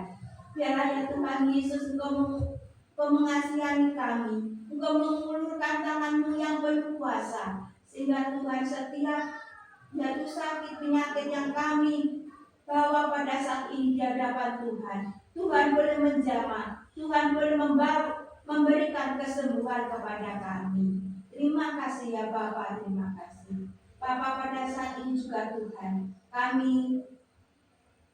Biarlah ya Tuhan Yesus Engkau mengasihani kami, Engkau mengulurkan tangan-Mu yang berkuasa, sehingga Tuhan setiap jatuh sakit penyakit yang kami bawa pada saat ini di hadapan Tuhan, Tuhan boleh menjamah, Tuhan boleh memberikan kesembuhan kepada kami. Terima kasih ya Bapa, terima kasih Bapa. Pada saat ini juga Tuhan, kami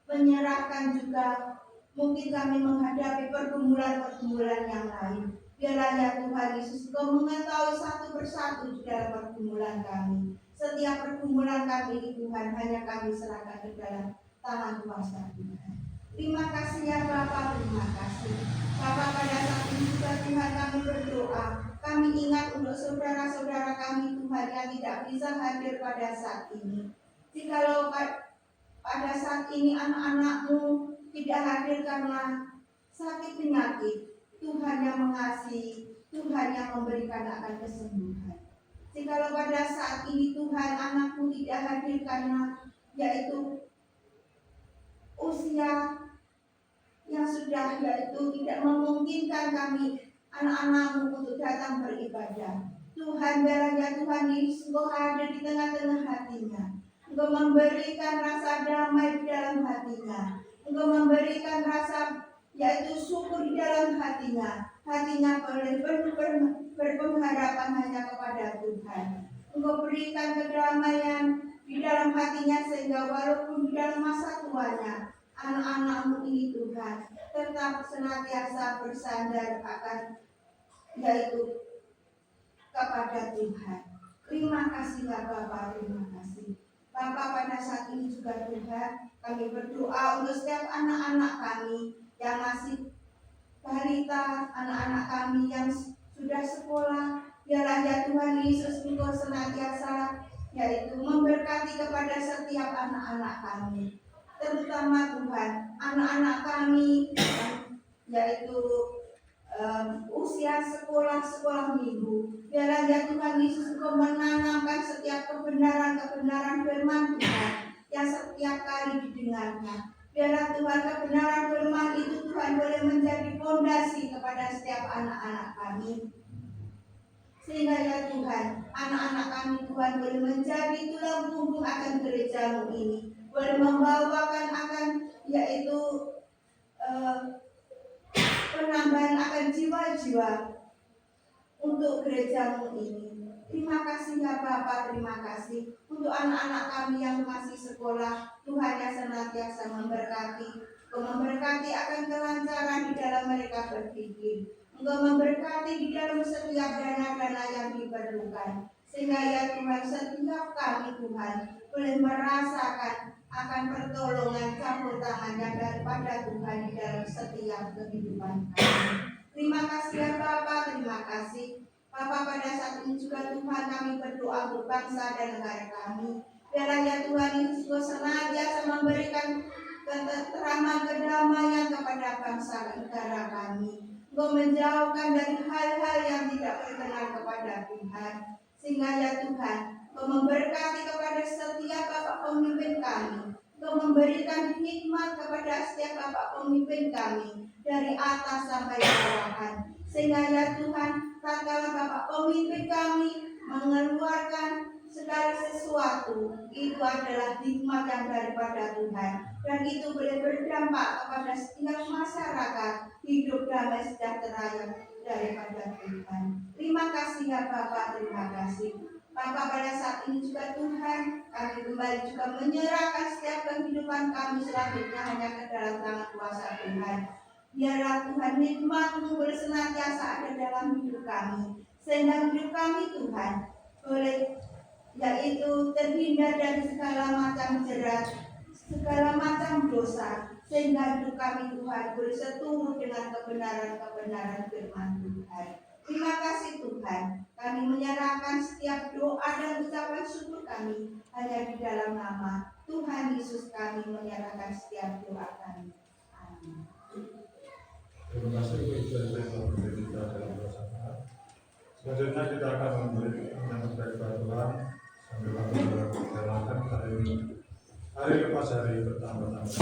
menyerahkan juga, mungkin kami menghadapi pergumulan-pergumulan yang lain. Biarlah ya Tuhan Yesus Engkau mengetahui satu persatu di dalam pergumulan kami. Setiap pergumulan kami ini Tuhan hanya kami serahkan ke dalam tangan kuasa Tuhan. Terima kasih ya Bapa, terima kasih Bapa. Pada saat ini juga Tuhan kami berdoa, kami ingat untuk saudara-saudara kami Tuhan yang tidak bisa hadir pada saat ini. Jikalau pada saat ini anak-anak-Mu tidak hadir karena sakit penyakit, Tuhan yang mengasihi, Tuhan yang memberikan akan kesembuhan. Jikalau pada saat ini Tuhan anak-Mu tidak hadir karena yaitu usia yang sudah yaitu tidak memungkinkan kami anak-anak-Mu untuk datang beribadah, Tuhan biarlah ya Tuhan Yesus Engkau hadir di tengah-tengah hatinya. Engkau memberikan rasa damai di dalam hatinya. Engkau memberikan rasa yaitu syukur di dalam hatinya. Hatinya boleh berpengharapan hanya kepada Tuhan. Engkau berikan kedamaian di dalam hatinya, sehingga walaupun di dalam masa tuanya anak-anak-Mu ini Tuhan tetap senantiasa bersandar akan yaitu kepada Tuhan. Terima kasih ya Bapa, terima kasih Bapa. Pada saat ini juga Tuhan kami berdoa untuk setiap anak-anak kami yang masih balita, anak-anak kami yang sudah sekolah. Biarlah ya Tuhan Yesus Engkau senantiasa yaitu memberkati kepada setiap anak-anak kami, terutama Tuhan anak-anak kami yaitu usia sekolah minggu. Biarlah ya Tuhan Yesus Engkau menanamkan setiap kebenaran-kebenaran firman Tuhan yang setiap kali didengarkan. Biarlah Tuhan kebenaran firman itu Tuhan boleh menjadi fondasi kepada setiap anak-anak kami. Sehingga ya Tuhan, anak-anak kami Tuhan boleh menjadi tulang punggung akan gereja-Mu ini, boleh membawakan akan yaitu penambahan akan jiwa-jiwa untuk gereja-Mu ini. Terima kasih ya Bapa, terima kasih untuk anak-anak kami yang masih sekolah. Tuhan yang senantiasa memberkati akan kelancaran di dalam mereka berpikir. Engkau memberkati di dalam setiap dana-dana yang diperlukan. Sehingga ya Tuhan, setiap kami Tuhan boleh merasakan akan pertolongan campur tangan yang daripada Tuhan di dalam setiap kehidupan kami. Terima kasih ya Bapa, terima kasih Bapa. Pada saat ini juga Tuhan kami berdoa untuk bangsa dan negara kami. Biarlah ya Tuhan Yesus senantiasa memberikan ketentraman, kedamaian kepada bangsa dan negara kami. Engkau menjauhkan dari hal-hal yang tidak berkenan kepada Tuhan. Sehingga ya Tuhan, Engkau memberkati kepada setiap Bapak pemimpin kami. Engkau memberikan hikmat kepada setiap Bapak pemimpin kami dari atas sampai bawahan. Sehingga ya Tuhan, tatkala Bapak pemimpin kami mengeluarkan segala sesuatu, itu adalah hikmat yang daripada Tuhan, dan itu boleh berdampak kepada setiap masyarakat hidup damai sejahtera yang daripada Tuhan. Terima kasih ya Bapak, terima kasih Bapak. Pada saat ini juga Tuhan, kami kembali juga menyerahkan setiap kehidupan kami selanjutnya hanya ke dalam tangan kuasa Tuhan. Biarlah Tuhan hikmat-Mu boleh senantiasa ada dalam hidup kami, sehingga hidup kami Tuhan boleh yaitu terhindar dari segala macam jerat, segala macam dosa, sehingga hidup kami Tuhan boleh seturut dengan kebenaran-kebenaran firman Tuhan. Terima kasih Tuhan, kami menyerahkan setiap doa dan ucapan syukur kami hanya di dalam nama Tuhan Yesus. Kami menyerahkan setiap doa kami. Amin. Terima kasih Bu Ibu kita dalam bersama. Selanjutnya kita akan memberi menyambut daripada Tuhan sambil kami berjalan hari lepas hari bertambah-tambah.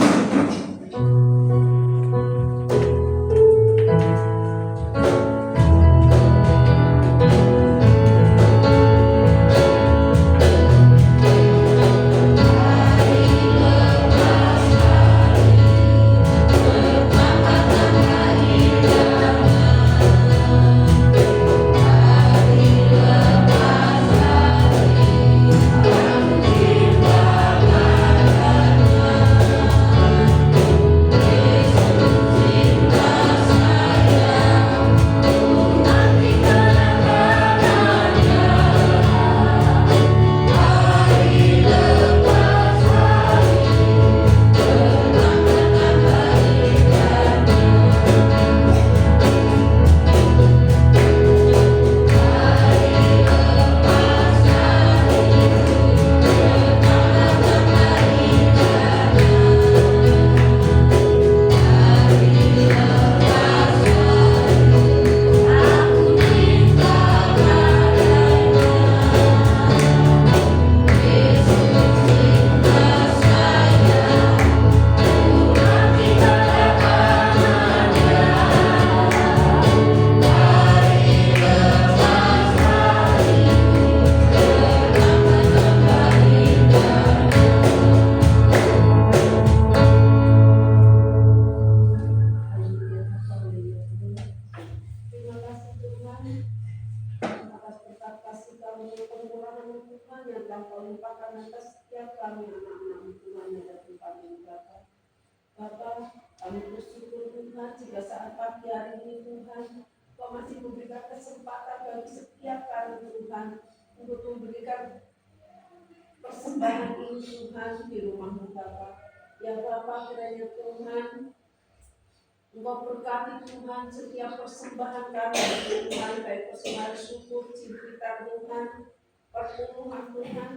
Engkau berkati Tuhan setiap persembahan kami Tuhan, baik persembahan syukur, cinta Tuhan, perpuluhan Tuhan,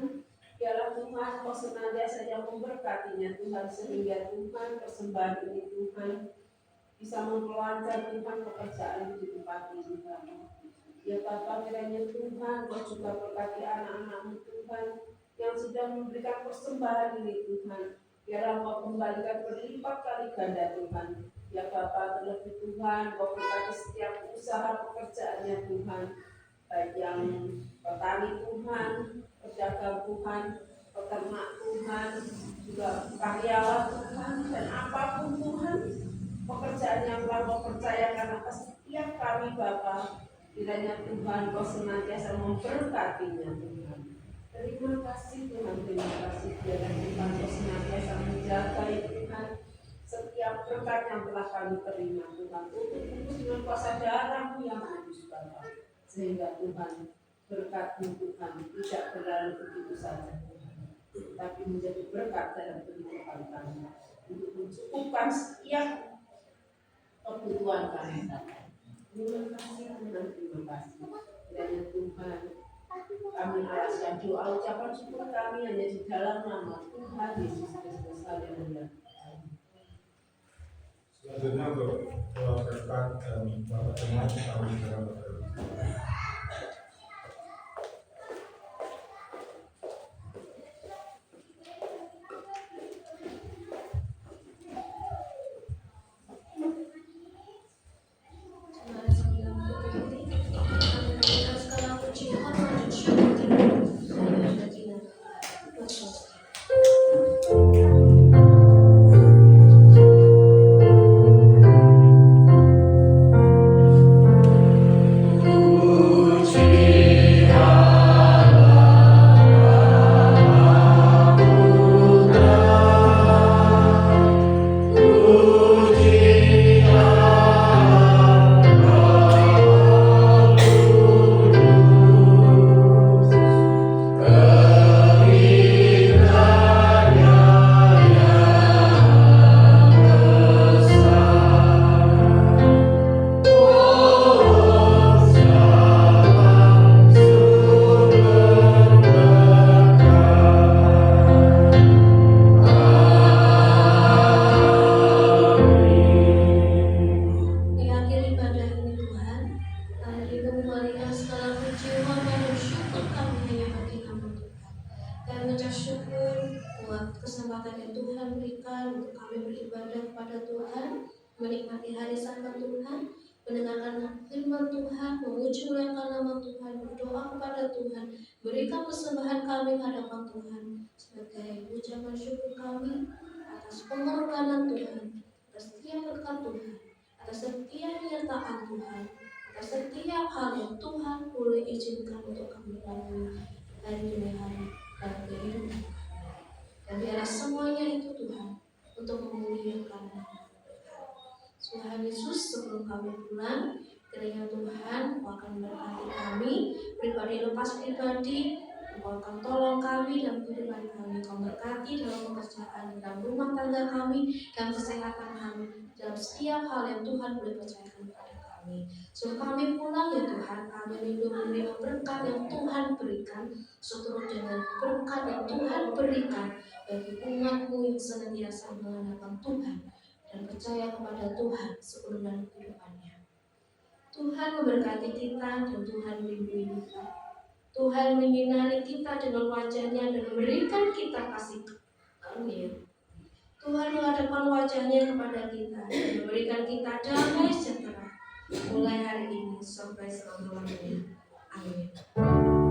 Biarlah Tuhan Kau senantiasa yang memberkatinya Tuhan, sehingga Tuhan persembahan ini Tuhan bisa memperlancar Tuhan pekerjaan di tempat ini Tuhan. Ya Bapa, kiranya Tuhan Kau juga berkati anak-anak-Mu Tuhan yang sudah memberikan persembahan ini Tuhan. Biarlah Kau kembalikan berlipat kali ganda Tuhan. Ya Bapa, terlebih Tuhan Kau berkati setiap usaha pekerjaannya Tuhan, baik yang petani Tuhan, pedagang Tuhan, peternak Tuhan, juga karyawan Tuhan, dan apapun Tuhan pekerjaan yang telah Kau percayakan atas setiap kami Bapa. Kiranya Tuhan Kau senantiasa memberkatinya Tuhan. Terima kasih Tuhan, terima kasih. Biarlah Tuhan Kau senantiasa menjaga ya Tuhan setiap berkat yang telah kami terima Tuhan, untuk tebus dengan kuasa darah-Mu yang kudus Bapa, sehingga Tuhan berkat-Mu Tuhan tidak berlalu begitu saja Tuhan, tapi menjadi berkat dalam kehidupan kami untuk mencukupkan setiap kebutuhan kami. Terima kasih Tuhan, terima kasih. Kiranya Tuhan kami alaskan doa ucapan syukur kami hanya di dalam nama Tuhan Yesus Kristus. Haleluya. Selanjutnya untuk doa berkat dan Bapak Jemaat kami segera berdoa. Kesempatan yang Tuhan berikan untuk kami beribadah kepada Tuhan, menikmati hari Sabat Tuhan, mendengarkan firman Tuhan, memuji muliakan nama Tuhan, berdoa kepada Tuhan, berikan persembahan kami ke hadapan Tuhan sebagai ucapan syukur kami atas pengorbanan Tuhan, atas setiap berkat Tuhan, atas setiap penyertaan Tuhan, atas setiap hal yang Tuhan boleh izinkan untuk kami lalui dari dini hari dan kehidupan. Dan biarlah semuanya itu Tuhan untuk memuliakan nama Tuhan. Tuhan Yesus, sebelum kami pulang, kiranya Tuhan akan memberkati kami, pribadi lepas pribadi, Engkau akan tolong kami dalam kehidupan kami, Engkau berkati dalam pekerjaan, dalam rumah tangga kami, dalam kesehatan kami, dalam setiap hal yang Tuhan boleh percayakan kepada kami. Sebelum kami pulang ya Tuhan, kami rindu menerima berkat yang Tuhan berikan, seturut dengan berkat yang Tuhan berikan bagi umat-Mu yang senantiasa mengandalkan Tuhan dan percaya kepada Tuhan sepenuh dalam kehidupannya. Tuhan memberkati kita dan Tuhan melindungi kita. Tuhan menyinari kita dengan wajah-Nya dan memberikan kita kasih karunia. Tuhan menghadapkan wajah-Nya kepada kita dan memberikan kita damai sejahtera mulai hari ini sampai selama-lamanya. Amin.